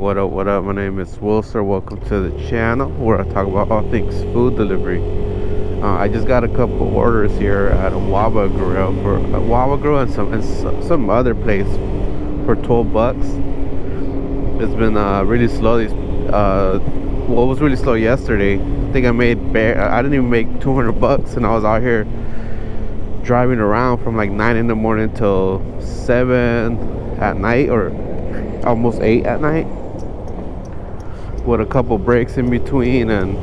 What up? My name is Wilson. Welcome to the channel where I talk about all things food delivery. I just got a couple orders here at a Wawa Grill for a Wawa Grill and some other place for $12. It's been really slow. Well, it was really slow yesterday. I think I didn't even make $200, and I was out here driving around from like 9 in the morning till 7 at night, or almost 8 at night, with a couple breaks in between. And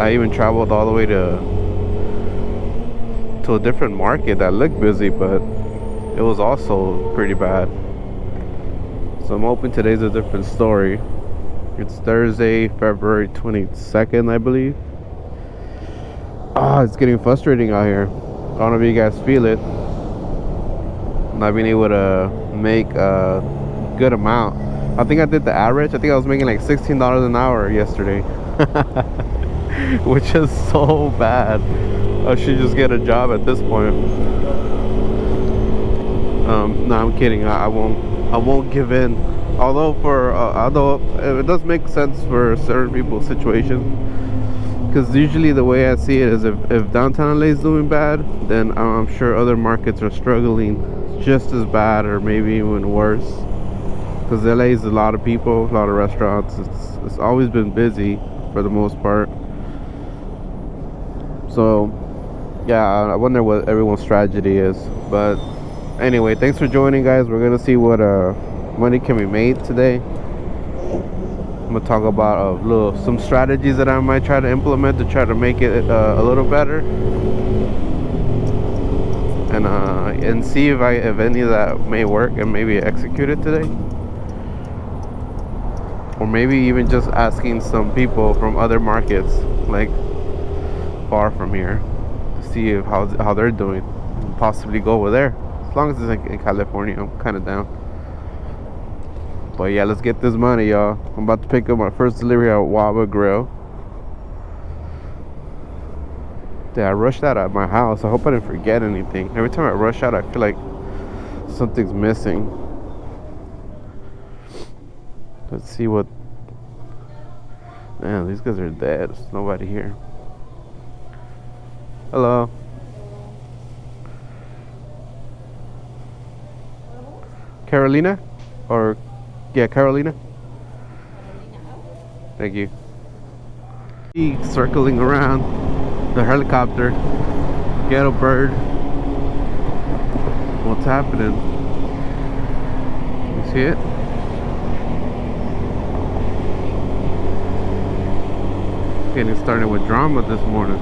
I even traveled all the way to a different market that looked busy, but it was also pretty bad. So I'm hoping today's a different story. It's Thursday, February 22nd, I believe. It's getting frustrating out here. I don't know if you guys feel it. Not being able to make a good amount. I think I did the average. I think I was making like $16 an hour yesterday. Which is so bad. I should just get a job at this point. No, I'm kidding. I won't give in. Although it does make sense for certain people's situations, because usually the way I see it is if downtown LA is doing bad, then I'm sure other markets are struggling just as bad or maybe even worse, because LA is a lot of people, a lot of restaurants. It's always been busy for the most part. So yeah, I wonder what everyone's strategy is. But anyway, thanks for joining, guys. We're gonna see what money can be made today. I'm gonna talk about some strategies that I might try to implement to try to make it a little better, and see if any of that may work, and maybe execute it today, or maybe even just asking some people from other markets, like far from here, to see how they're doing, and possibly go over there. As long as it's in California, I'm kind of down. But yeah, let's get this money, y'all. I'm about to pick up my first delivery at Wawa Grill. Yeah, I rushed out at my house. I hope I didn't forget anything. Every time I rush out, I feel like something's missing. Let's see what... Man, these guys are dead. There's nobody here. Hello. Carolina? Or... Yeah, Carolina. Thank you. Circling around the helicopter. Ghetto bird. What's happening? You see it? Getting started with drama this morning.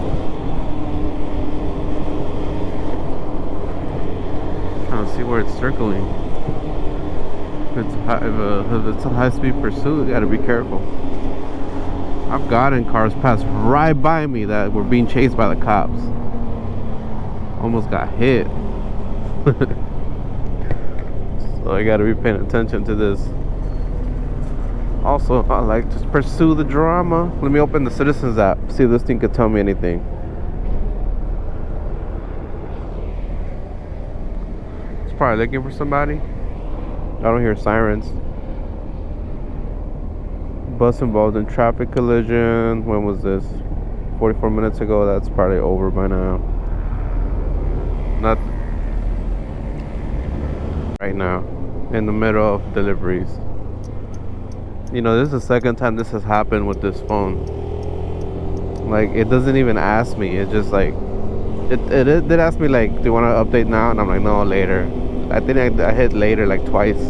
Trying to see where it's circling. If it's a high-speed pursuit, you gotta be careful. I've gotten cars pass right by me that were being chased by the cops. Almost got hit. So I gotta be paying attention to this. Also, I like to pursue the drama. Let me open the Citizens app, see if this thing can tell me anything. It's probably looking for somebody. I don't hear sirens. Bus involved in traffic collision. When was this? 44 minutes ago. That's probably over by now. Not right now. In the middle of deliveries. This is the second time this has happened with this phone. Like, it doesn't even ask me. It just like it did ask me, like, do you want to update now? And I'm like, no, later. I think I hit later like twice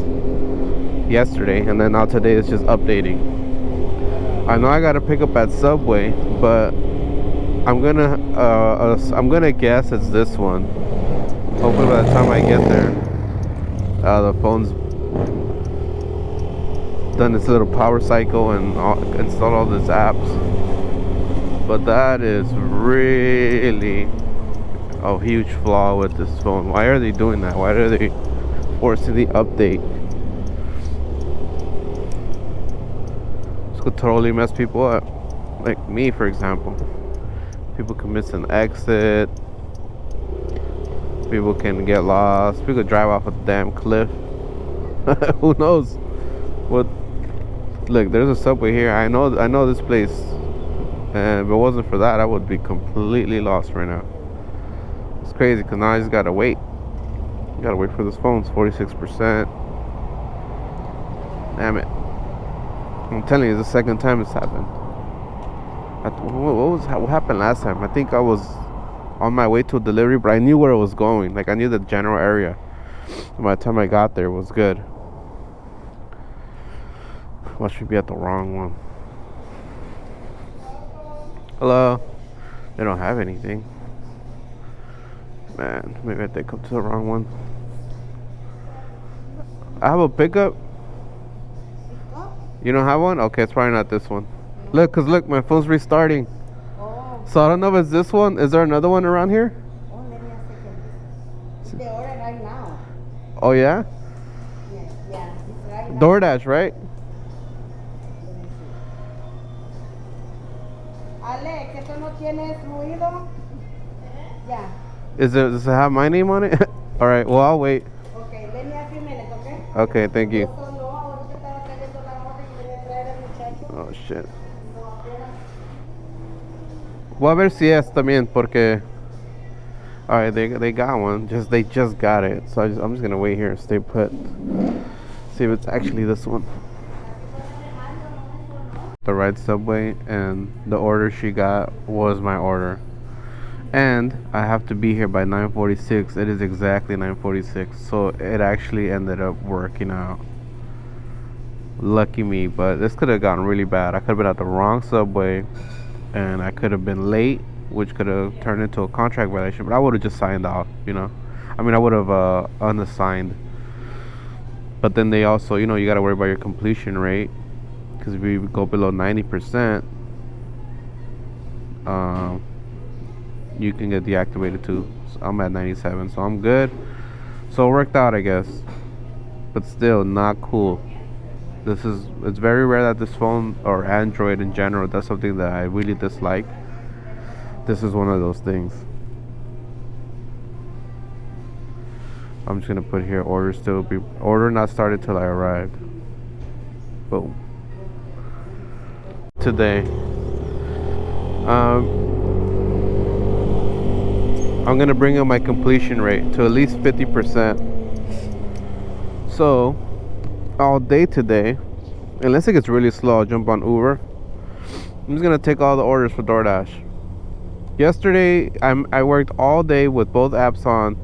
yesterday, and then now today it's just updating. I know I gotta pick up at Subway, but I'm gonna guess it's this one. Hopefully by the time I get there, the phone's done its little power cycle and installed all these apps. But that is really a huge flaw with this phone. Why are they doing that? Why are they forcing the update? This could totally mess people up. Like me, for example. People can miss an exit. People can get lost. People could drive off a damn cliff. Who knows what Look, there's a Subway here. I know this place. And if it wasn't for that, I would be completely lost right now. It's crazy because now I just gotta wait. Gotta wait for this phone. It's 46%. Damn it. I'm telling you, it's the second time it's happened. What happened last time? I think I was on my way to a delivery, but I knew where it was going. Like, I knew the general area. And by the time I got there, it was good. Must be at the wrong one. Hello? They don't have anything. Man, maybe I did come to the wrong one. I have a pickup. You don't have one? Okay, it's probably not this one. Look, cause look, my phone's restarting. Oh. So I don't know if it's this one. Is there another one around here? Oh, let me ask you. They order right now. Oh yeah? Yeah, it's right now. DoorDash, right? Ale, que tú no tienes fluido. Yeah. Does it have my name on it? All right. Well, I'll wait. Okay, let me a few minutes, okay? Okay, thank you. Eso no, ahorita estaba trayendo la orden y venía a traer el muchacho. Oh shit. No, apenas. Voy a ver si es también porque. All right, they got one. They just got it. So I'm just gonna wait here and stay put. See if it's actually this one. The right Subway, and the order she got was my order. And I have to be here by 9:46. It is exactly 9:46. So it actually ended up working out. Lucky me, but this could have gotten really bad. I could have been at the wrong Subway, and I could have been late, which could have turned into a contract violation. But I would have just signed off, you know. I mean, I would have unassigned. But then they also, you know, you got to worry about your completion rate. Because if we go below 90%, you can get deactivated too. So I'm at 97, so I'm good. So it worked out, I guess. But still, not cool. It's very rare that this phone, or Android in general, does something that I really dislike. This is one of those things. I'm just gonna put here, order not started till I arrived. Boom. Today, I'm gonna bring up my completion rate to at least 50%. So all day today, unless it gets really slow, I'll jump on Uber. I'm just gonna take all the orders for DoorDash. Yesterday I worked all day with both apps on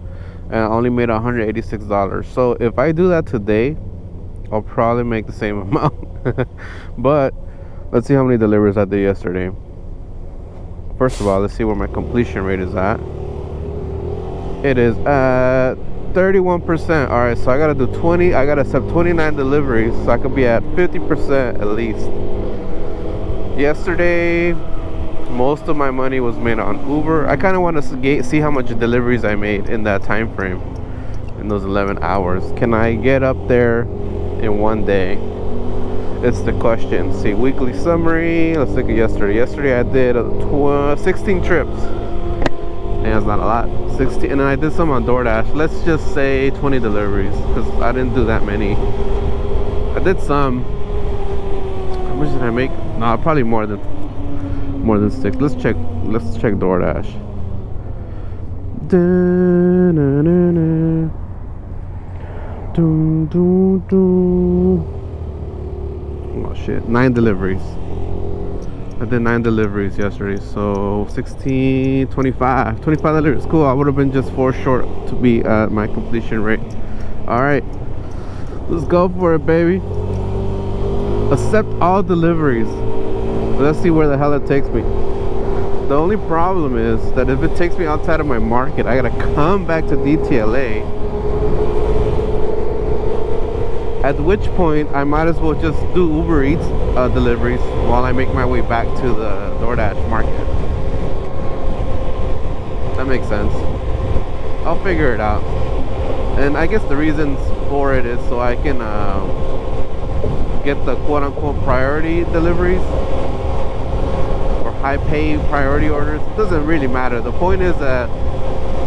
and I only made $186. So if I do that today, I'll probably make the same amount. But let's see how many deliveries I did yesterday. First of all, let's see where my completion rate is at. It is at 31%. All right, so I gotta do 20. I gotta accept 29 deliveries, so I could be at 50% at least. Yesterday, most of my money was made on Uber. I kind of want to see how much deliveries I made in that time frame, in those 11 hours. Can I get up there in one day? It's the question. See, weekly summary. Let's look at yesterday. Yesterday I did 16 trips. And that's not a lot. 16, and then I did some on DoorDash. Let's just say 20 deliveries, because I didn't do that many. I did some. How much did I make? No, probably more than 6. Let's check DoorDash. Oh shit, 9 deliveries. I did 9 deliveries yesterday, so 16, 25 deliveries. Cool. I would have been just 4 short to be at my completion rate. All right, let's go for it, baby. Accept all deliveries. Let's see where the hell it takes me. The only problem is that if it takes me outside of my market, I gotta come back to DTLA. At which point, I might as well just do Uber Eats deliveries while I make my way back to the DoorDash market. That makes sense. I'll figure it out. And I guess the reasons for it is so I can get the quote-unquote priority deliveries or high-pay priority orders. It doesn't really matter. The point is that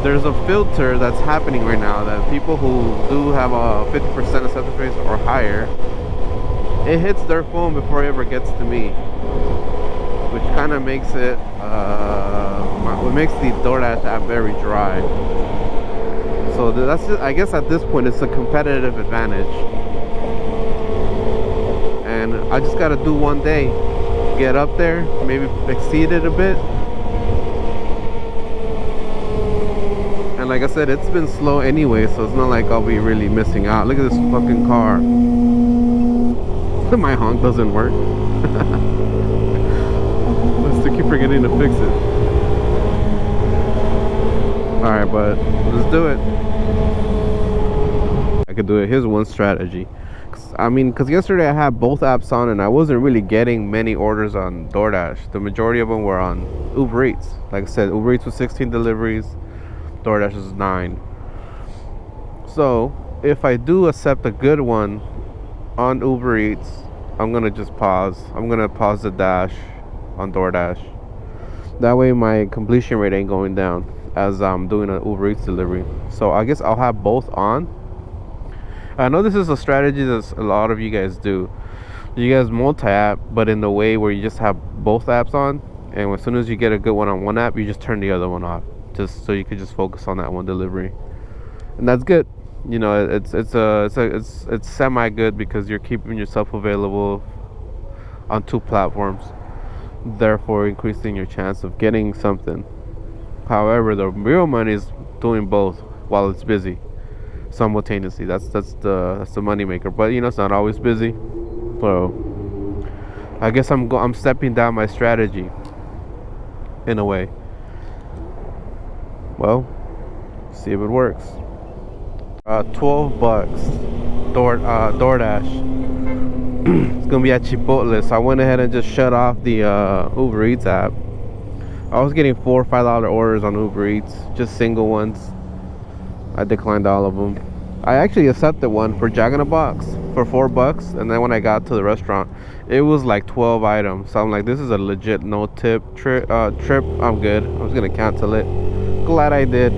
there's a filter that's happening right now that people who do have a 50% acceptance rate or higher it hits their phone before it ever gets to me, which kind of makes it what makes the DoorDash app very dry. So that's just, I guess at this point it's a competitive advantage, and I just gotta do one day, get up there, maybe exceed it a bit. And like I said, it's been slow anyway, so it's not like I'll be really missing out. Look at this fucking car. My honk doesn't work. I still keep forgetting to fix it. Alright, but let's do it. I could do it. Here's one strategy. Because yesterday I had both apps on and I wasn't really getting many orders on DoorDash. The majority of them were on Uber Eats. Like I said, Uber Eats was 16 deliveries, DoorDash is 9. So if I do accept a good one on Uber Eats, I'm gonna just pause. I'm gonna pause the dash on DoorDash. That way my completion rate ain't going down as I'm doing an Uber Eats delivery. So I guess I'll have both on. I know this is a strategy that a lot of you guys do. You guys multi-app, but in the way where you just have both apps on, and as soon as you get a good one on one app, you just turn the other one off, just so you could just focus on that one delivery. And that's good. You know, it's semi good because you're keeping yourself available on two platforms, therefore increasing your chance of getting something. However, the real money is doing both while it's busy simultaneously. That's the money maker. But you know, it's not always busy, so I guess I'm stepping down my strategy in a way. Well, see if it works. $12 DoorDash. It's gonna be at Chipotle, so I went ahead and just shut off the Uber Eats app. I was getting $4 or $5 orders on Uber Eats, just single ones. I declined all of them. I actually accepted one for Jack in a Box for $4, and then when I got to the restaurant, it was like 12 items. So I'm like, this is a legit no tip trip. I'm good. I was gonna cancel it. Glad I did.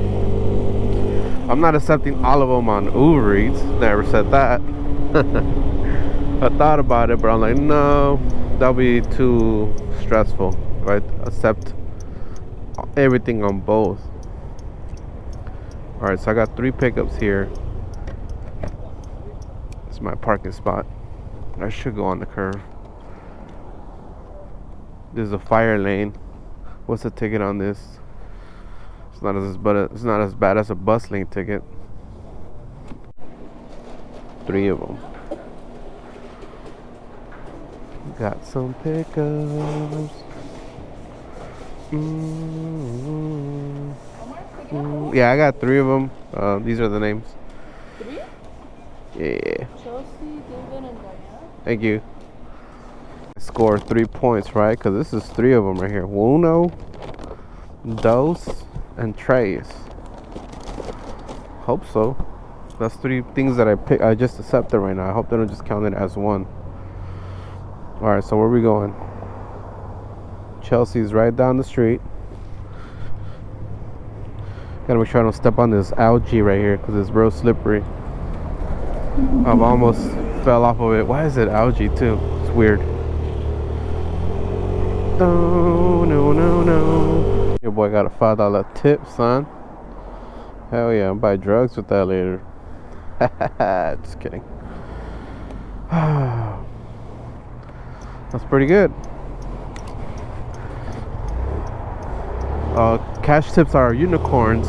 I'm not accepting all of them on Uber Eats. Never said that. I thought about it, but I'm like, no, that'll be too stressful. Right? Accept everything on both. Alright, so I got 3 pickups here. It's my parking spot. I should go on the curve. There's a fire lane. What's the ticket on this? It's not as bad as a bus lane ticket. 3 of them. Got some pickups. Yeah, I got 3 of them. These are the names. 3? Yeah. Chelsea, David, and Diana. Thank you. I scored 3 points, right? Because this is 3 of them right here. Uno, dos, and tres. Hope so. That's 3 things that I just accepted right now. I hope they don't just count it as one. Alright, so where are we going? Chelsea's right down the street. Gotta make sure I don't step on this algae right here because it's real slippery. I've almost fell off of it. Why is it algae too? It's weird. No. Your boy got a $5 tip, son. Hell yeah, I'll buy drugs with that later. Just kidding. That's pretty good. Cash tips are unicorns.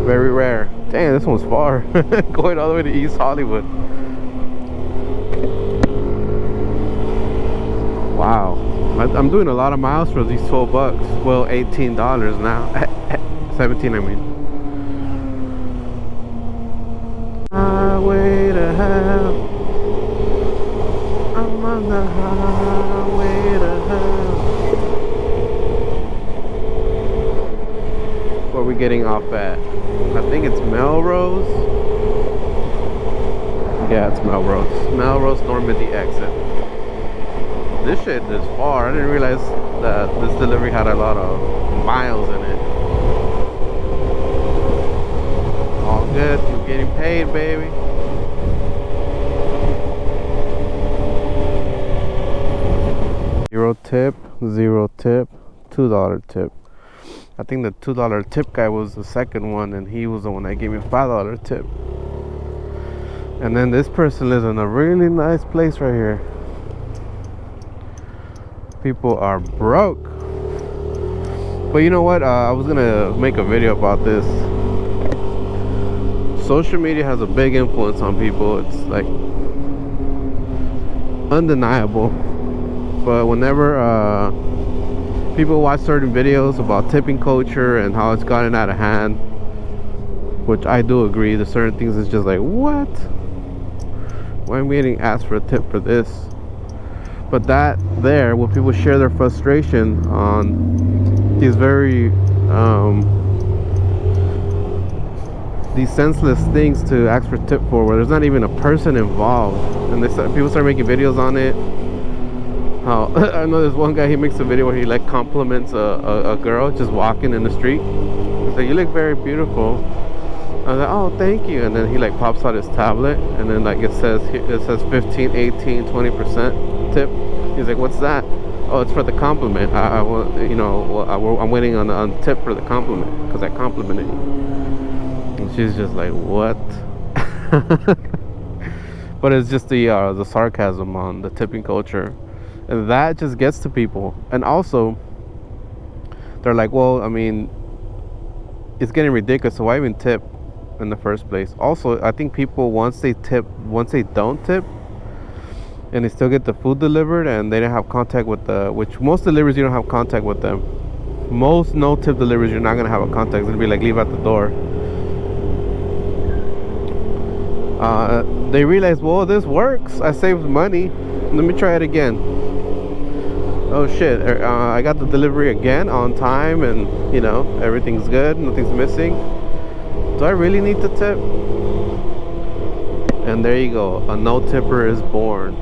Very rare. Dang, this one's far. Going all the way to East Hollywood. Wow. I'm doing a lot of miles for these $12. Well, $18 now. 17, I mean. Highway to hell. I'm on the highway to hell. Where are we getting off at? I think it's Melrose. Yeah, it's Melrose. Melrose Normandy exit. This shit is far. I didn't realize that this delivery had a lot of miles in it. All good. You're getting paid, baby. 0 tip, 0 tip, $2 tip. I think the $2 tip guy was the second one, and he was the one that gave me a $5 tip. And then this person lives in a really nice place right here. People are broke. But you know what? I was gonna make a video about this. Social media has a big influence on people. It's like undeniable. But whenever people watch certain videos about tipping culture and how it's gotten out of hand, which I do agree, there's certain things it's just like, what? Why am I getting asked for a tip for this? But that there, when people share their frustration on these very these senseless things to ask for tip for, where there's not even a person involved, and people start making videos on it. How I know there's one guy, he makes a video where he like compliments a girl just walking in the street. He's like, "You look very beautiful." I was like, "Oh, thank you." And then he like pops out his tablet, and then like it says 15, 18, 20% tip. He's like, "What's that?" "Oh, it's for the compliment. I I'm waiting on tip for the compliment because I complimented you." And she's just like, "What?" But it's just the sarcasm on the tipping culture, and that just gets to people. And also, they're like, "Well, I mean, it's getting ridiculous. So why even tip in the first place?" Also, I think people once they don't tip, and they still get the food delivered, and they don't have contact with which most deliveries you don't have contact with them. Most no tip deliveries you're not gonna have a contact. It's gonna be like, leave at the door. They realize, well, this works. I saved money. Let me try it again. Oh shit! I got the delivery again on time, and everything's good. Nothing's missing. Do I really need to tip? And there you go. A no tipper is born.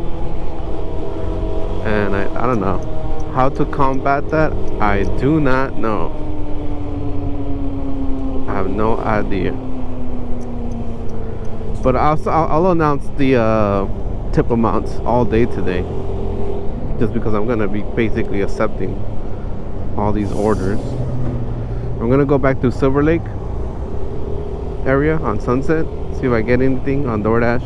And I don't know how to combat that. I do not know. I have no idea. But I'll announce the tip amounts all day today, just because I'm gonna be basically accepting all these orders. I'm gonna go back to Silver Lake area on Sunset, see if I get anything on DoorDash.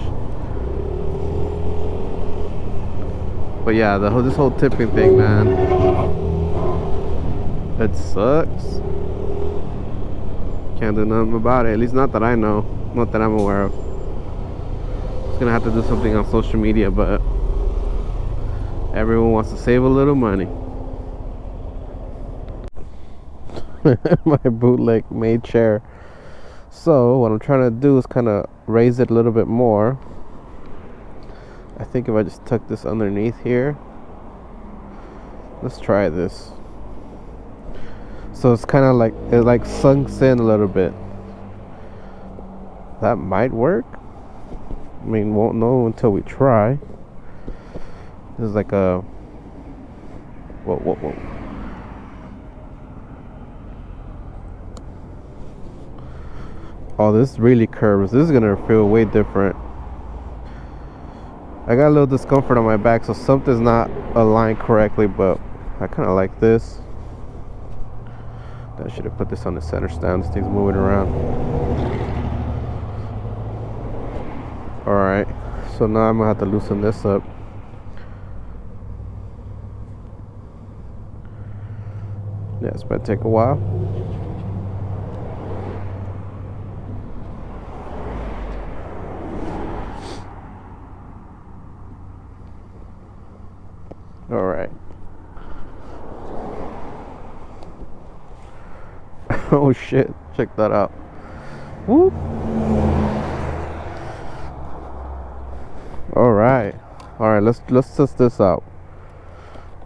But yeah, this whole tipping thing, man, it sucks. Can't do nothing about it. At least not that I know, not that I'm aware of. Gonna have to do something on social media, but everyone wants to save a little money. My bootleg made chair. So what I'm trying to do is kind of raise it a little bit more. I think if I just tuck this underneath here, let's try this. So it's kind of like it sunks in a little bit. That might work. I mean, won't know until we try. This is like a whoa. Oh, this really curves. This is gonna feel way different. I got a little discomfort on my back, so something's not aligned correctly, but I kind of like this. I should have put this on the center stand. This thing's moving around. Alright, so now I'm gonna have to loosen this up. Yeah, it's gonna take a while. Alright. Oh shit, check that out. Whoop. Alright, let's test this out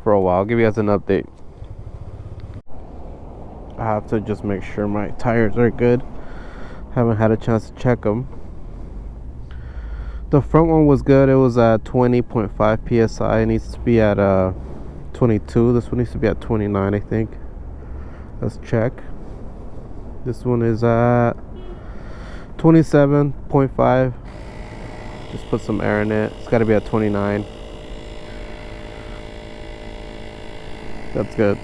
for a while. I'll give you guys an update. I have to just make sure my tires are good. Haven't had a chance to check them. The front one was good. It was at 20.5 psi. It needs to be at 22. This one needs to be at 29, I think. Let's check. This one is at 27.5. Just put some air in it. It's got to be at 29. That's good.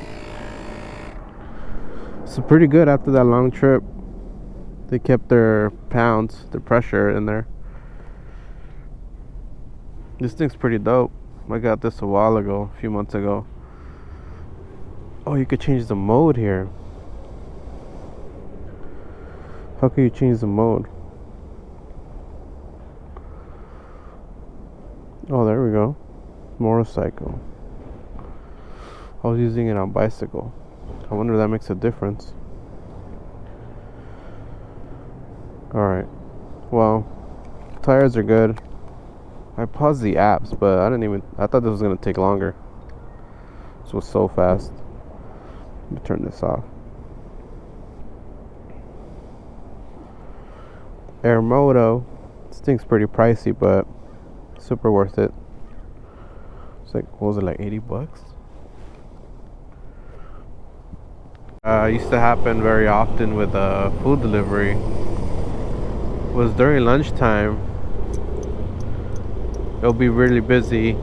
So pretty good after that long trip. They kept their pounds, their pressure in there. This thing's pretty dope. I got this a while ago, a few months ago. Oh, you could change the mode here. How can you change the mode? Oh, there we go. Motorcycle. I was using it on bicycle. I wonder if that makes a difference. Alright. Well, tires are good. I paused the apps, but I thought this was gonna take longer. This was so fast. Let me turn this off. Air Moto. This thing's pretty pricey, but super worth it. It's like, what was it, like 80 bucks? Used to happen very often with food delivery. Was during lunchtime. It'll be really busy.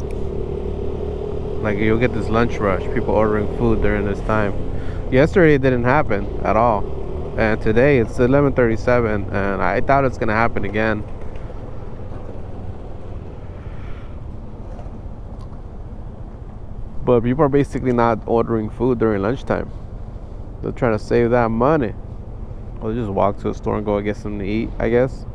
Like, you'll get this lunch rush, people ordering food during this time. Yesterday it didn't happen at all, and today it's 11:37, and I thought it's gonna happen again. But people are basically not ordering food during lunchtime. They're trying to save that money. Or just walk to a store and go get something to eat, I guess.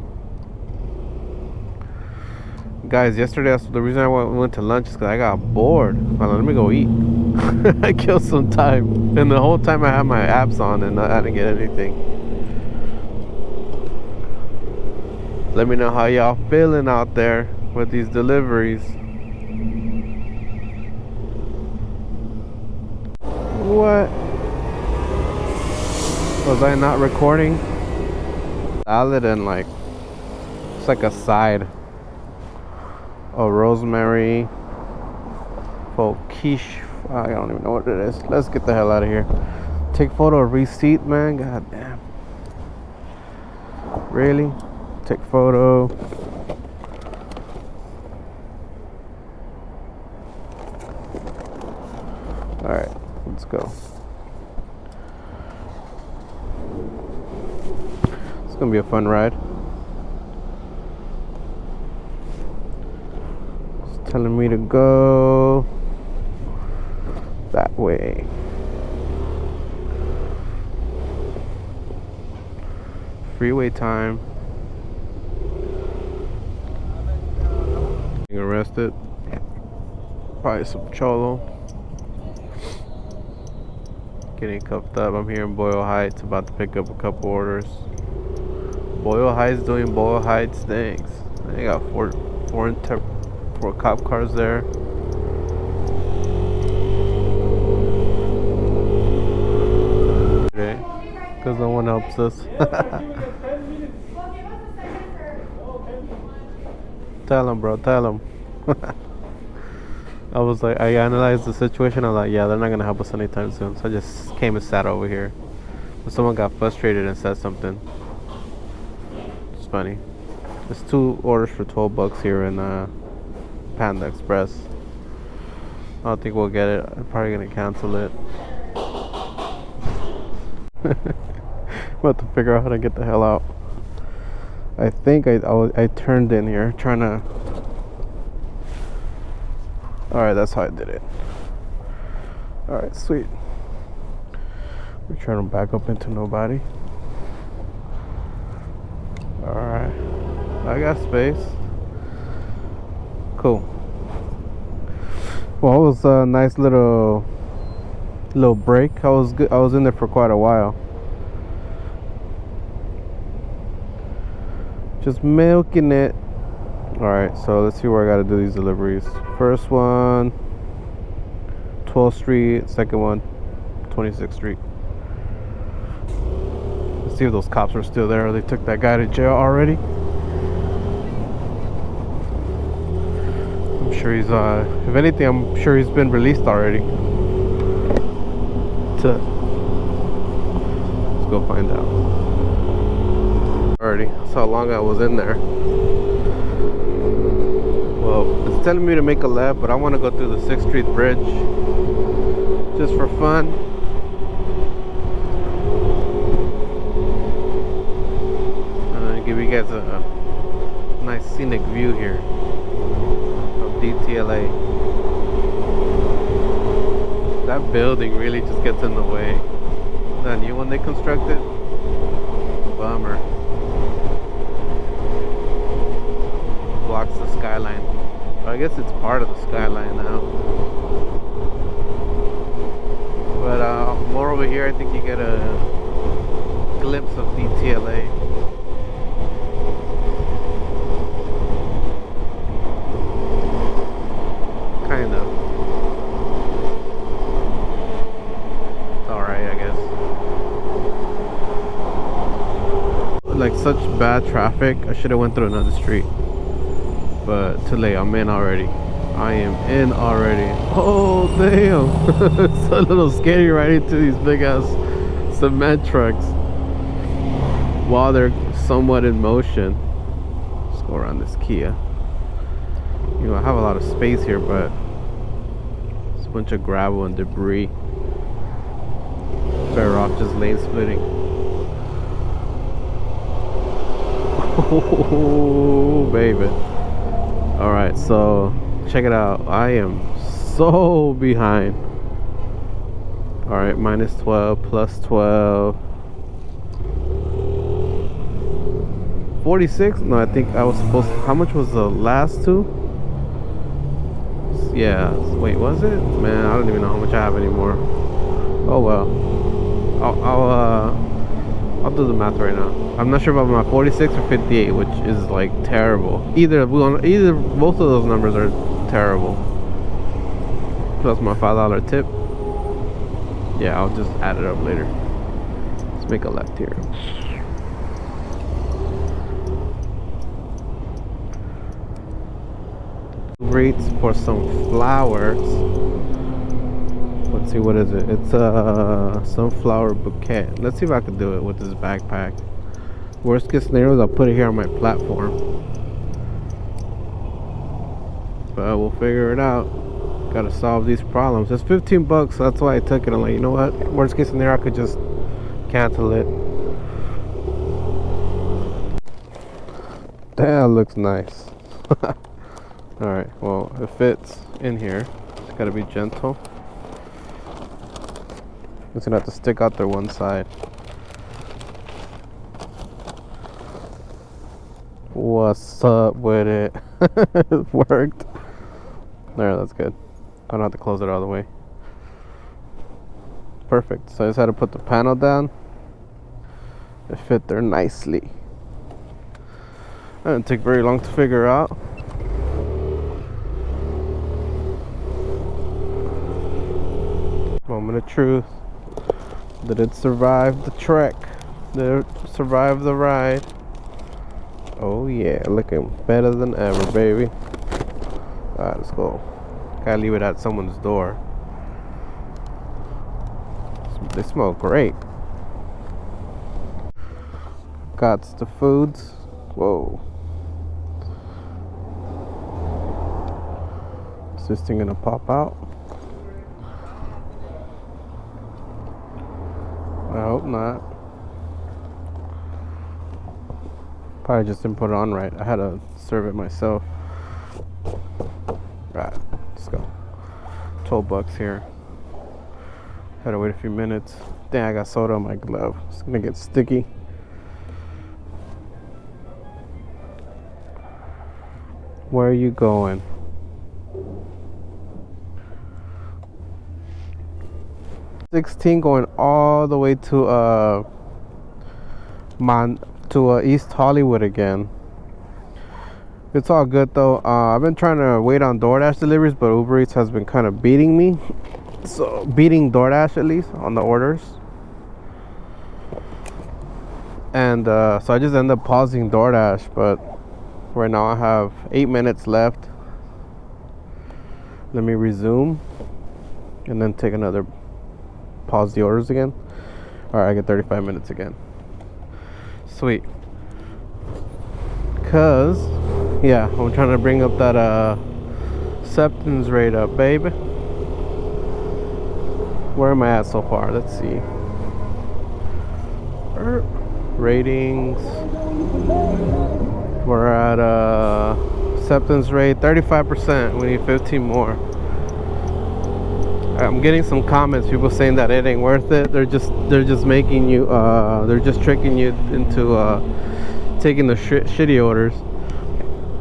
Guys, yesterday, the reason I went to lunch is because I got bored. Well, let me go eat. I killed some time. And the whole time I had my apps on and I didn't get anything. Let me know how y'all feeling out there with these deliveries. What? Was I not recording? Salad and like, it's like a side. Oh, rosemary, quiche. I don't even know what it is. Let's get the hell out of here. Take photo of receipt, man. God damn. Really? Take photo. Alright, let's go. It's gonna be a fun ride. Telling me to go that way. Freeway time. Getting arrested. Probably some cholo. Getting cuffed up. I'm here in Boyle Heights, about to pick up a couple orders. Boyle Heights doing Boyle Heights things. They got four cop cars there. Okay, because no one helps us. Tell him, bro, tell him. I was like, I analyzed the situation. I was like, yeah, they're not gonna help us anytime soon. So I just came and sat over here. But someone got frustrated and said something. It's funny. There's 2 orders for 12 bucks here in Panda Express. I don't think we'll get it. I'm probably gonna cancel it. I'm about to figure out how to get the hell out. I think I turned in here trying to. Alright, that's how I did it. Alright, sweet. We're trying to back up into nobody. Alright. I got space. Cool. Well, it was a nice little break. I was in there for quite a while. Just milking it. Alright, so let's see where I gotta do these deliveries. First one, 12th Street. Second one, 26th Street. Let's see if those cops are still there. They took that guy to jail already. I'm sure he's, if anything, I'm sure he's been released already. Let's go find out. Already, that's how long I was in there. Well, it's telling me to make a left, but I want to go through the 6th Street Bridge just for fun. Give you guys a nice scenic view here of DTLA. That building really just gets in the way. That new one they constructed, bummer. Blocks the skyline. I guess it's part of the skyline now. But more over here, I think you get a glimpse of DTLA. Kind of. It's alright, I guess. Like such bad traffic, I should have went through another street. But too late, I'm in already. I am in already. Oh damn. It's a little scary riding into these big ass cement trucks while they're somewhat in motion. Let's go around this Kia. You know, I have a lot of space here, but it's a bunch of gravel and debris. Better off just lane splitting. Oh baby. Alright, so check it out. I am so behind. Alright, minus 12, plus 12. 46? No, I think I was supposed to. How much was the last two? Yeah, wait, was it? Man, I don't even know how much I have anymore. Oh well. I'll do the math right now. I'm not sure about my 46 or 58, which is like terrible. Either both of those numbers are terrible. Plus my $5 tip. Yeah, I'll just add it up later. Let's make a left here. Rates for some flowers. Let's see, what is it? It's a sunflower bouquet. Let's see if I can do it with this backpack. Worst case scenario is I'll put it here on my platform, but we'll figure it out. Gotta solve these problems. It's 15 bucks, so that's why I took it. I'm like, you know what, worst case scenario, I could just cancel it. That looks nice. Alright, well, it fits in here. It's gotta be gentle. It's gonna have to stick out there one side. What's up with it? It worked. There, that's good. I don't have to close it all the way. Perfect. So I just had to put the panel down. It fit there nicely. It didn't take very long to figure out. Moment of truth. Did it survive the trek? Did it survive the ride? Oh yeah, looking better than ever, baby. Alright, let's go. Gotta leave it at someone's door. They smell great. Got the foods. Whoa. Is this thing gonna pop out? I hope not. Probably just didn't put it on right. I had to serve it myself. Right, let's go. 12 bucks here. Had to wait a few minutes. Dang, I got soda on my glove. It's gonna get sticky. Where are you going? $16 going all the way to East Hollywood again. It's all good though. I've been trying to wait on DoorDash deliveries, but Uber Eats has been kind of beating me. So beating DoorDash at least on the orders. And so I just ended up pausing DoorDash, but right now I have 8 minutes left. Let me resume and then take another pause the orders again. All right, I get 35 minutes again. Sweet. Cause Yeah, I'm trying to bring up that acceptance rate up, baby. Where am I at so far? Let's see. Ratings. We're at acceptance rate 35%. We need 15 more. I'm getting some comments, people saying that it ain't worth it. They're just making you they're just tricking you into taking the shitty orders.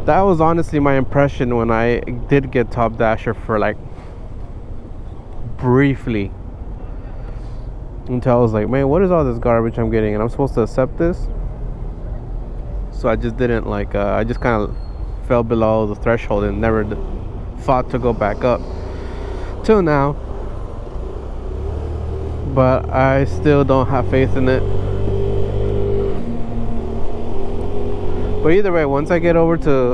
That was honestly my impression when I did get Top Dasher for like briefly, until I was like, man, what is all this garbage I'm getting, and I'm supposed to accept this? So I just didn't like I just kind of fell below the threshold and never thought to go back up till now. But I still don't have faith in it. But either way, once I get over to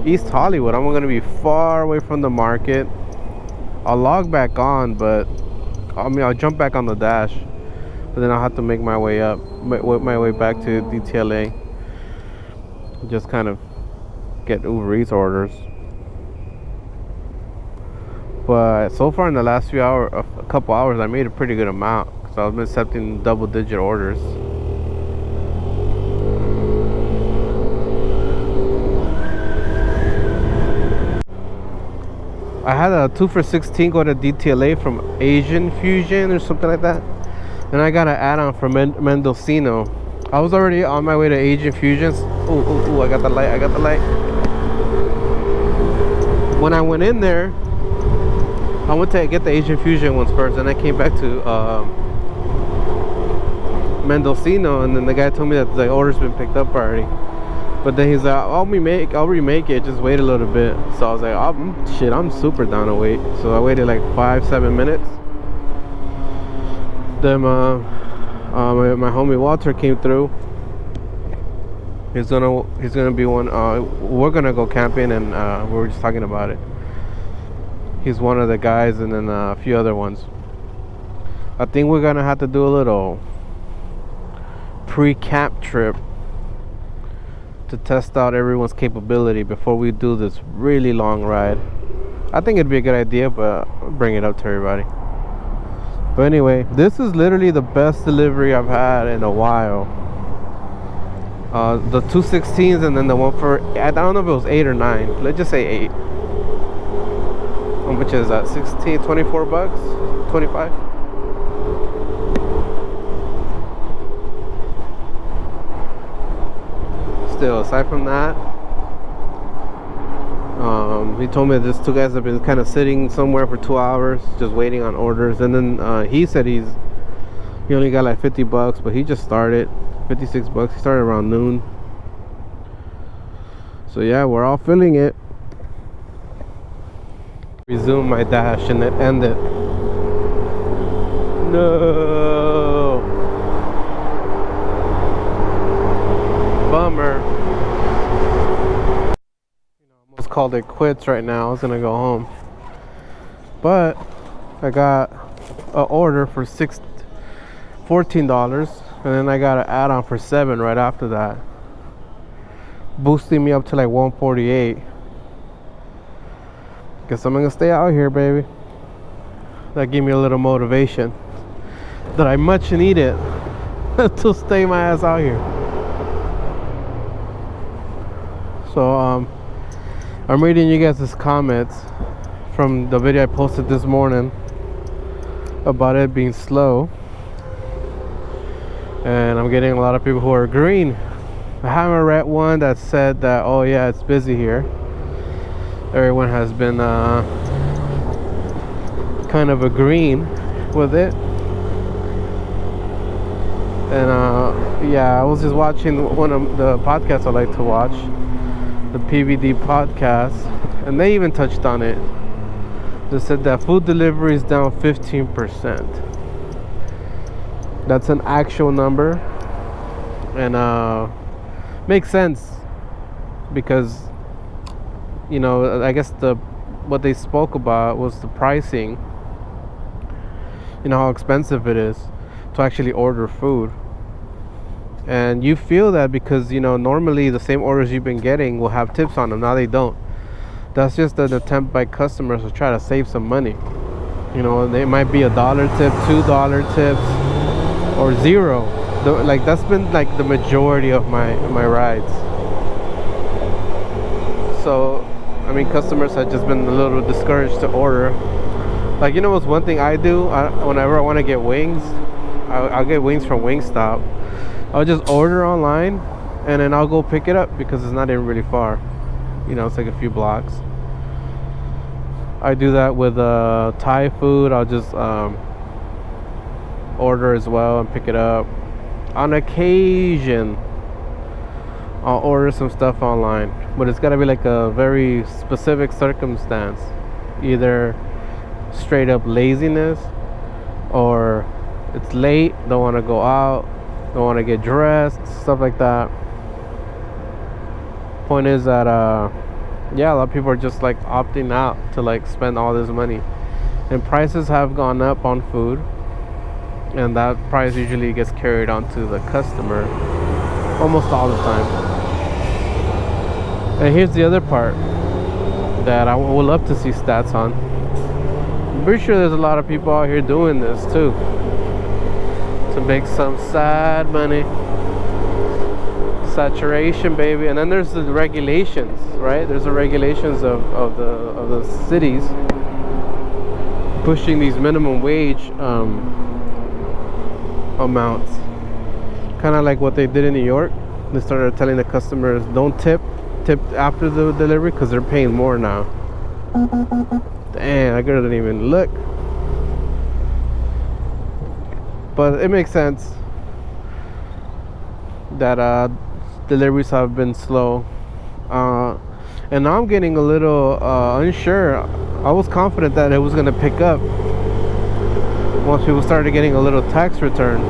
East Hollywood, I'm gonna be far away from the market. I'll log back on, but I'll jump back on the dash, but then I'll have to make my way up, my way back to DTLA. Just kind of get ubereats orders. But so far in the last few hours, a couple hours, I made a pretty good amount because I've been accepting double-digit orders. I had a 2 for $16 go to DTLA from Asian Fusion or something like that, and I got an add-on from Mendocino. I was already on my way to Asian Fusions. Ooh, I got the light. When I went in there, I went to get the Asian Fusion ones first, and I came back to Mendocino, and then the guy told me that the order's been picked up already. But then he's like, I'll remake it, just wait a little bit. So I was like, I'm super down to wait. So I waited like 5-7 minutes. Then my homie Walter came through. He's gonna be one. We're gonna go camping, and we were just talking about it. He's one of the guys, and then a few other ones. I think we're gonna have to do a little pre-camp trip to test out everyone's capability before we do this really long ride. I think it'd be a good idea, but I'll bring it up to everybody. But anyway, this is literally the best delivery I've had in a while. The 216s, and then the one for, I don't know if it was 8 or 9. Let's just say 8. How much is that? 16, 24 bucks? 25? Still, aside from that, he told me these two guys have been kind of sitting somewhere for 2 hours just waiting on orders, and then he said he only got like 50 bucks, but he just started 56 bucks. He started around noon. So yeah, we're all feeling it. Resume my dash and it ended. No. Bummer. Almost called it quits right now. I was gonna go home, but I got an order for $14, and then I got an add-on for $7 right after that, boosting me up to like 148. Guess I'm gonna stay out here, baby. That gave me a little motivation that I much needed to stay my ass out here. So I'm reading you guys' comments from the video I posted this morning about it being slow, and I'm getting a lot of people who are agreeing. I haven't read one that said that, oh yeah, it's busy here. Everyone has been kind of agreeing with it. And yeah, I was just watching one of the podcasts I like to watch, the PVD podcast, and they even touched on it. They said that food delivery is down 15%. That's an actual number, and makes sense, because, you know, I guess what they spoke about was the pricing. You know how expensive it is to actually order food. And you feel that because, you know, normally the same orders you've been getting will have tips on them. Now they don't. That's just an attempt by customers to try to save some money. You know, they might be $1 tip, $2 tips, or zero. Like that's been like the majority of my rides. So I mean, customers have just been a little discouraged to order. Like, you know what's one thing I do? Whenever I want to get wings, I'll get wings from Wingstop. I'll just order online and then I'll go pick it up because it's not even really far. You know, it's like a few blocks. I do that with Thai food. I'll just order as well and pick it up. On occasion, I'll order some stuff online, but it's gotta be like a very specific circumstance. Either straight up laziness, or it's late, don't want to go out, don't want to get dressed, stuff like that. Point is that yeah, a lot of people are just like opting out to like spend all this money, and prices have gone up on food, and that price usually gets carried on to the customer almost all the time. And here's the other part that I would love to see stats on. I'm pretty sure there's a lot of people out here doing this too, to make some sad money. Saturation, baby. And then there's the regulations, right? There's the regulations of the cities pushing these minimum wage amounts, kind of like what they did in New York. They started telling the customers don't tip after the delivery because they're paying more now. Damn, I couldn't even look. But it makes sense that deliveries have been slow, and now I'm getting a little unsure. I was confident that it was going to pick up once people started getting a little tax return,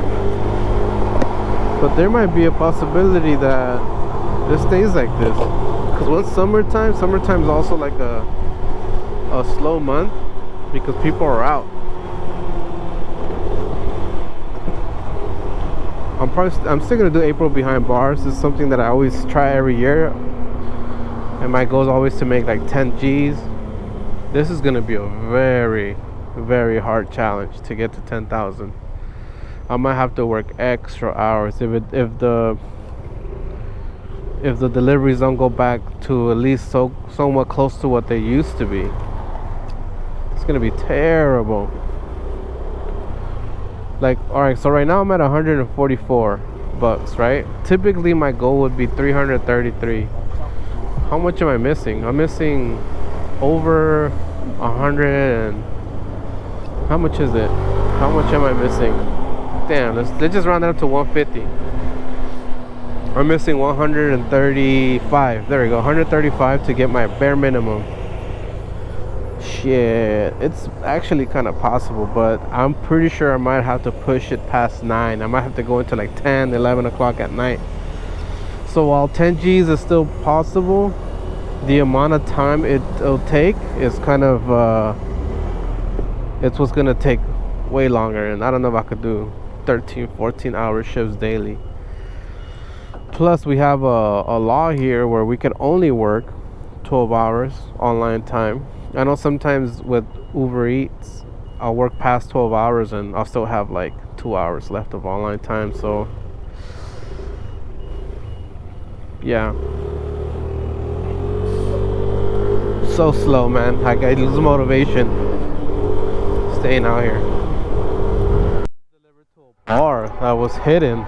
but there might be a possibility that it stays like this, because once summertime's also like a slow month because people are out. I'm still gonna do April behind bars. This is something that I always try every year, and my goal is always to make like 10 G's. This is gonna be a very, very hard challenge to get to 10,000. I might have to work extra hours if the deliveries don't go back to at least somewhat close to what they used to be. It's gonna be terrible. Like, all right, so right now I'm at 144 bucks, right? Typically my goal would be 333. How much am I missing? I'm missing over 100 and how much is it? How much am I missing? Damn, let's just round it up to 150. I'm missing 135. There we go, 135 to get my bare minimum. Shit, it's actually kind of possible, but I'm pretty sure I might have to push it past 9. I might have to go into like 10, 11 o'clock at night. So while 10 G's is still possible, the amount of time it'll take is kind of it's what's gonna take way longer, and I don't know if I could do 13, 14 hour shifts daily. Plus we have a law here where we can only work 12 hours online time. I know sometimes with Ubereats I'll work past 12 hours and I'll still have like 2 hours left of online time. So yeah, so slow, man. I lose motivation staying out here. Delivered to a bar that was hidden.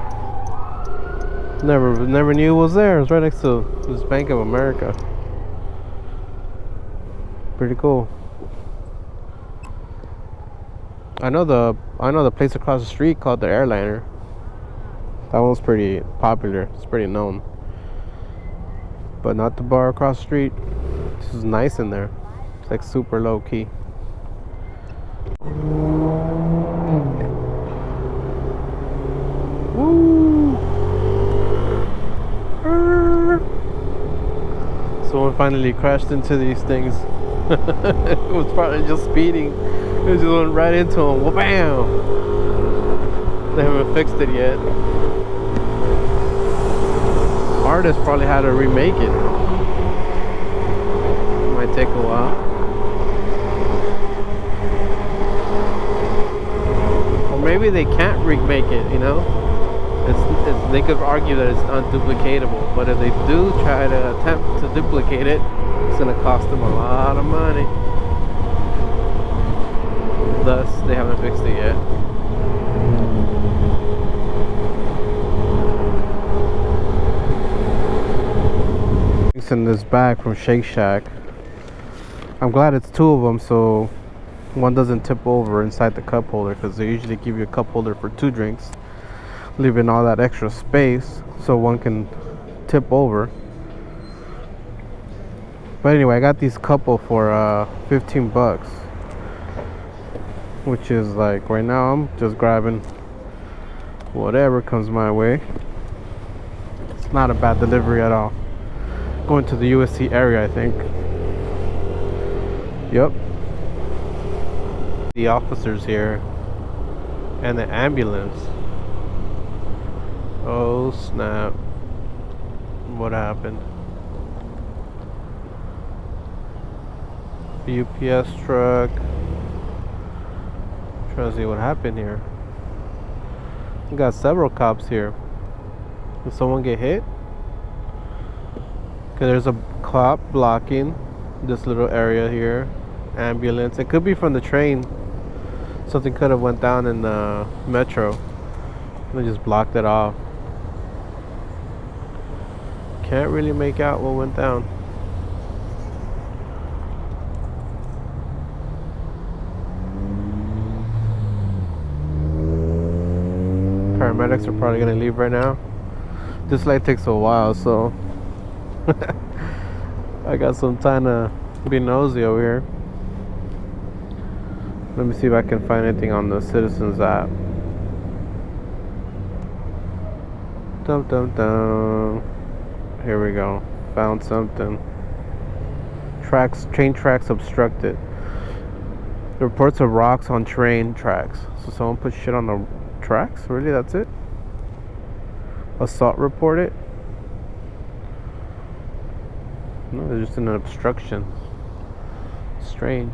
Never knew it was there. It was right next to this Bank of America. Pretty cool. I know the place across the street called the Airliner. That one's pretty popular. It's pretty known. But not the bar across the street. This is nice in there. It's like super low key. Woo! Someone finally crashed into these things. It was probably just speeding. It just went right into him. Well, bam! They haven't fixed it yet. artist probably had to remake it. Might take a while. Or maybe they can't remake it, you know? It's they could argue that it's unduplicatable, but if they do try to attempt to duplicate it, it's gonna cost them a lot of money. Thus, they haven't fixed it yet. Fixing this bag from Shake Shack. I'm glad it's two of them, so one doesn't tip over inside the cup holder, because they usually give you a cup holder for 2 drinks, leaving all that extra space so one can tip over. But anyway, I got these couple for 15 bucks, which is like, right now I'm just grabbing whatever comes my way. It's not a bad delivery at all. Going to the USC area, I think. Yep. The officers here and the ambulance. Oh snap. What happened? UPS truck. Trying to see what happened here. We got several cops here. Did someone get hit? Okay, there's a cop blocking this little area here. Ambulance. It could be from the train. Something could have went down in the metro. They just blocked it off. Can't really make out what went down. Paramedics are probably gonna leave right now. This light takes a while, so I got some time to be nosy over here. Let me see if I can find anything on the Citizens app. Dum dum dum. Here we go. Found something. Train tracks obstructed. Reports of rocks on train tracks. So someone put shit on the tracks? Really? That's it? Assault reported? No, they're just in an obstruction. Strange.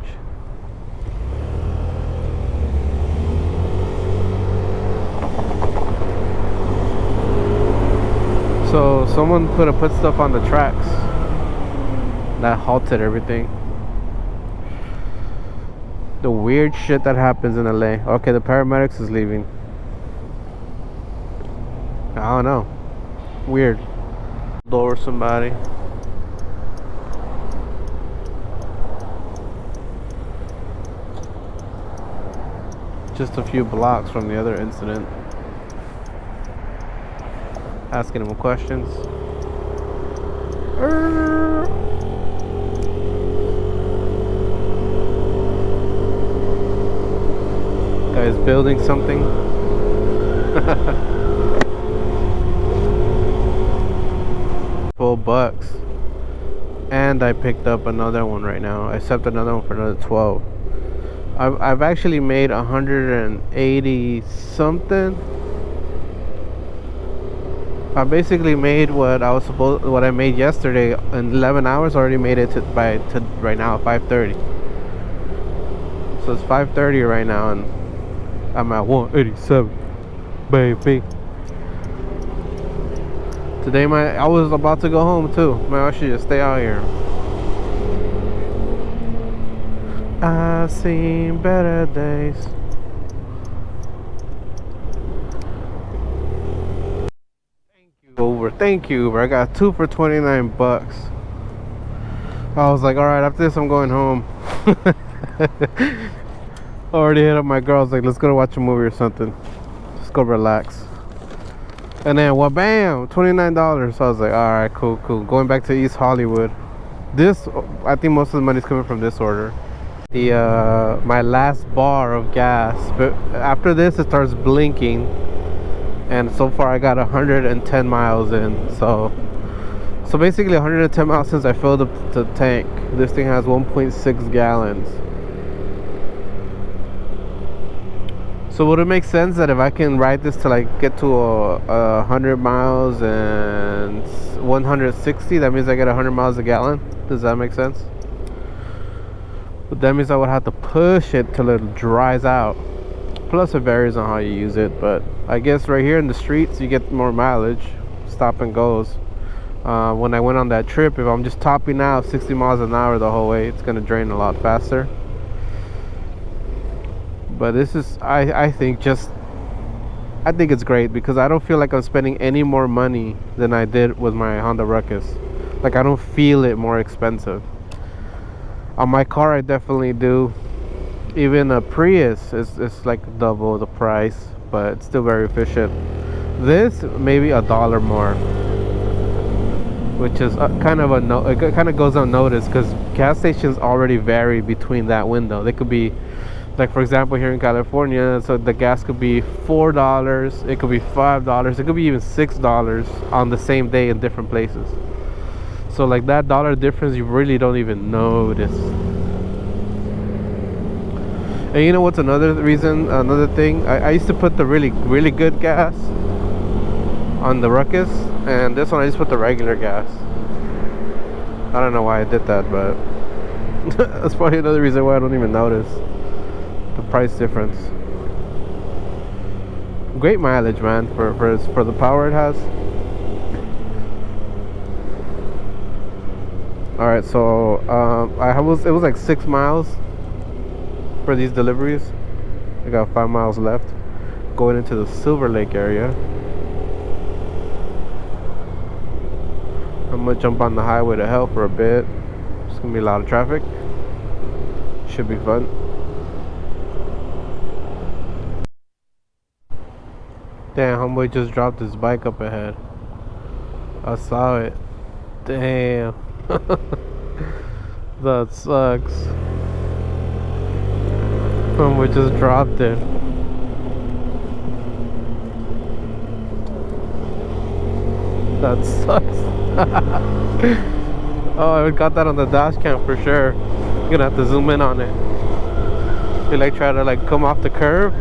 So someone could have put stuff on the tracks that halted everything. The weird shit that happens in LA. Okay, the paramedics is leaving. I don't know. Weird. Lower somebody. Just a few blocks from the other incident. Asking him questions. Guy's building something. $12. And I picked up another one right now. I set another one for another 12. I've actually made 180 something. I basically made what I made yesterday in 11 hours. Already made it to right now 5:30. So it's 5:30 right now, and I'm at 187, baby. Today I was about to go home too. Man, I should just stay out here. I've seen better days. Thank you, Uber. I got 2 for 29 bucks. I was like, alright, after this I'm going home. Already hit up my girl. I was like, let's go watch a movie or something. Let's go relax. And then, well, bam, $29. So I was like, alright, cool. Going back to East Hollywood. This, I think most of the money's coming from this order. My last bar of gas. But after this, it starts blinking. And so far I got 110 miles in. So basically 110 miles since I filled up the tank. This thing has 1.6 gallons. So would it make sense that if I can ride this to like get to a 100 miles and 160, that means I get 100 miles a gallon? Does that make sense? But that means I would have to push it till it dries out. Plus it varies on how you use it, but I guess right here in the streets you get more mileage. Stop and goes. When I went on that trip, if I'm just topping out 60 miles an hour the whole way, it's gonna drain a lot faster. But this is, I think it's great because I don't feel like I'm spending any more money than I did with my Honda Ruckus. Like I don't feel it more expensive. On my car I definitely do. Even a Prius is like double the price, but it's still very efficient. This maybe $1 more, which is kind of it kind of goes unnoticed because gas stations already vary between that window. They could be, like for example here in California, so the gas could be $4, it could be $5, it could be even $6 on the same day in different places. So like that dollar difference you really don't even notice. And you know what's another thing? I used to put the really good gas on the Ruckus, and this one I just put the regular gas. I don't know why I did that, but that's probably another reason why I don't even notice the price difference. Great mileage, man, for the power it has. All right, so it was like 6 miles for these deliveries. I got 5 miles left going into the Silver Lake area. I'm gonna jump on the highway to hell for a bit. It's gonna be a lot of traffic. Should be fun. Damn, homeboy just dropped his bike up ahead. I saw it. Damn. That sucks. Homeboy just dropped it. That sucks. Oh, I got that on the dash cam for sure. I'm gonna have to zoom in on it. He like try to like come off the curb.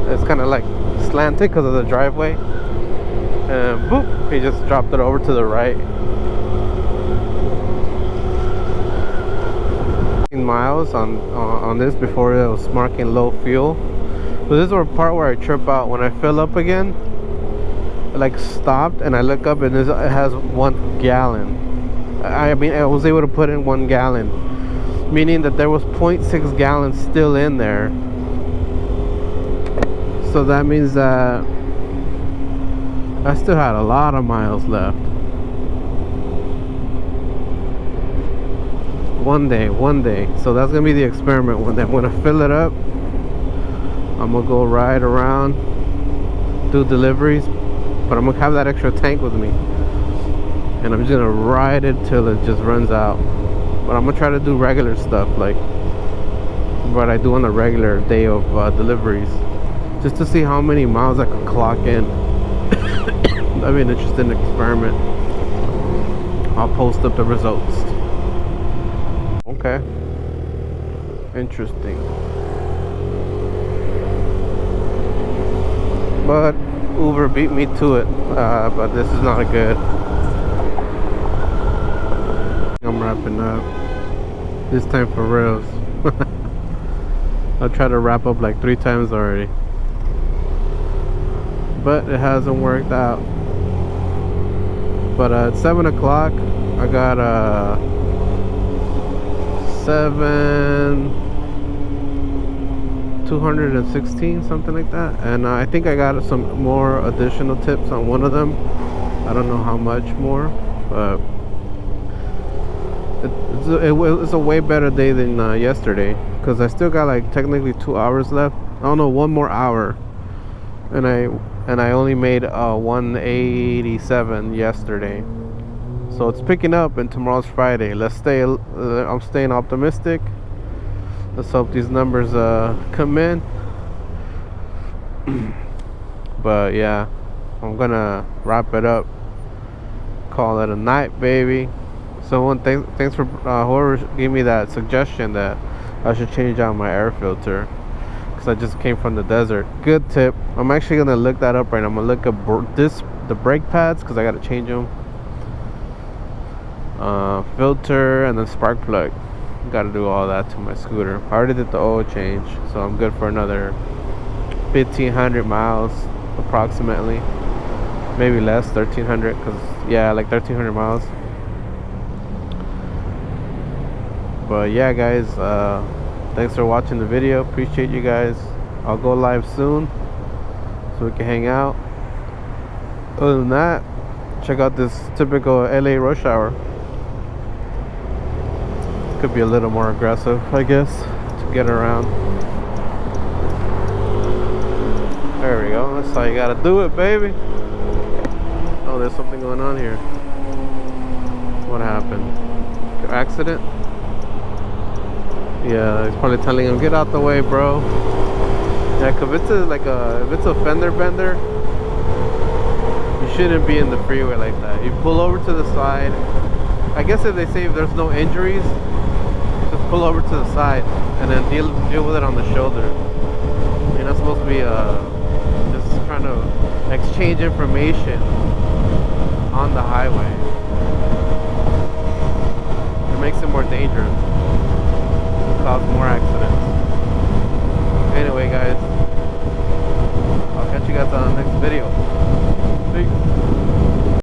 It's kind of like slanted because of the driveway, and boop, he just dropped it over to the right. Miles on this before it was marking low fuel. But this is the part where I trip out. When I fill up again, it like stopped and I look up and it has 1 gallon. I mean I was able to put in 1 gallon, meaning that there was 0.6 gallons still in there. So that means that I still had a lot of miles left. One day. So that's gonna be the experiment. When I fill it up, I'm gonna go ride around, do deliveries, but I'm gonna have that extra tank with me, and I'm just gonna ride it till it just runs out. But I'm gonna try to do regular stuff like what I do on a regular day of deliveries, just to see how many miles I can clock in. That'd be an interesting experiment. I'll post up the results. Okay. Interesting. But Uber beat me to it. But this is not good. I'm wrapping up. This time for reals. I'll try to wrap up like 3 times already. But it hasn't worked out. But at 7 o'clock, I got 216, something like that. And I think I got some more additional tips on one of them. I don't know how much more, but it's a way better day than yesterday, because I still got like technically 2 hours left. I don't know, 1 more hour, and I only made 187 yesterday. So it's picking up, and tomorrow's Friday. I'm staying optimistic. Let's hope these numbers come in. But yeah, I'm gonna wrap it up, call it a night, baby. Someone thanks for whoever gave me that suggestion that I should change out my air filter, because I just came from the desert. Good tip. I'm actually gonna look that up right now. I'm gonna look up the brake pads because I gotta change them. Filter and then spark plug. Gotta do all that to my scooter. I already did the oil change, so I'm good for another 1,500 miles approximately. Maybe less, 1,300, because yeah, like 1,300 miles. But yeah, guys, thanks for watching the video. Appreciate you guys. I'll go live soon so we can hang out. Other than that, check out this typical LA rush hour. Could be a little more aggressive, I guess, to get around. There we go. That's how you gotta do it, baby. Oh, there's something going on here. What happened? Accident? Yeah, he's probably telling him, get out the way, bro. Yeah, cause if it's a fender bender, you shouldn't be in the freeway like that. You pull over to the side. I guess if they say if there's no injuries, just pull over to the side and then deal with it on the shoulder. You're not supposed to be just trying to exchange information on the highway. It makes it more dangerous. Cause more accidents. Anyway, guys, I'll catch you guys on the next video.